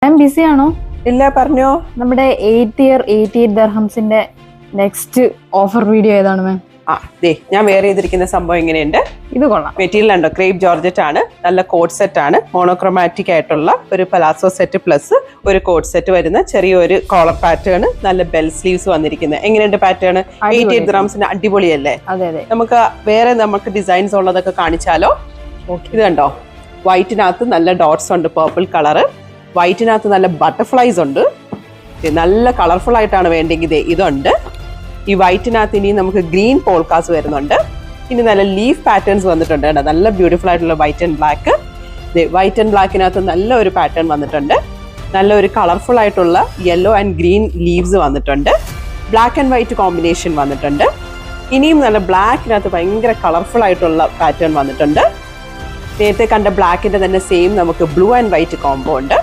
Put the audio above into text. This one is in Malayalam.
ഞാൻ ബിസി ആണോ? ഇല്ല, പറഞ്ഞോ. നമ്മുടെ 88 ദിർഹംസിന്റെ നെക്സ്റ്റ് ഓഫർ വീഡിയോ ഏതാണ് മാം? ഞാൻ വെയർ ചെയ്തിരിക്കുന്ന സംഭവം എങ്ങനെയുണ്ട്? ഇത് കൊള്ളാം. മെറ്റീരിയൽ ഉണ്ടോ? ക്രേപ്പ് ജോർജറ്റ് ആണ്. നല്ല കോട്ട് സെറ്റ് ആണ്. മോണോക്രോമാറ്റിക് ആയിട്ടുള്ള ഒരു പലാസോ സെറ്റ് പ്ലസ് ഒരു കോട്ട് സെറ്റ് വരുന്ന ചെറിയൊരു കോളർ പാറ്റേൺ, നല്ല ബെൽ സ്ലീവ്സ് വന്നിരിക്കുന്നത്. എങ്ങനെയുണ്ട് പാറ്റേൺ? 88 ദിർഹംസിന് അടിപൊളിയല്ലേ? അതെ അതെ. നമുക്ക് ഡിസൈൻസ് ഉള്ളതൊക്കെ കാണിച്ചാലോ? ഇത് കണ്ടോ, വൈറ്റിനകത്ത് നല്ല ഡോട്ട്സ് ഉണ്ട്, പേർപ്പിൾ കളറ്. വൈറ്റിനകത്ത് നല്ല ബട്ടർഫ്ലൈസ് ഉണ്ട്. നല്ല കളർഫുൾ ആയിട്ടാണ് വേണ്ടെങ്കിൽ ഇതുണ്ട്. ഈ വൈറ്റിനകത്ത് ഇനി നമുക്ക് ഗ്രീൻ പോൾക്കാസ് വരുന്നുണ്ട്. ഇനി നല്ല ലീഫ് പാറ്റേൺസ് വന്നിട്ടുണ്ട്. നല്ല ബ്യൂട്ടിഫുൾ ആയിട്ടുള്ള white and black. White and ബ്ലാക്കിനകത്ത് നല്ല ഒരു പാറ്റേൺ വന്നിട്ടുണ്ട്. നല്ലൊരു കളർഫുൾ ആയിട്ടുള്ള യെല്ലോ ആൻഡ് ഗ്രീൻ ലീവ്സ് വന്നിട്ടുണ്ട്. ബ്ലാക്ക് ആൻഡ് വൈറ്റ് കോമ്പിനേഷൻ വന്നിട്ടുണ്ട്. ഇനിയും നല്ല ബ്ലാക്കിനകത്ത് ഭയങ്കര കളർഫുൾ ആയിട്ടുള്ള പാറ്റേൺ വന്നിട്ടുണ്ട്. നേരത്തെ കണ്ട ബ്ലാക്കിന്റെ തന്നെ സെയിം നമുക്ക് ബ്ലൂ ആൻഡ് വൈറ്റ് കോംബോ ഉണ്ട്.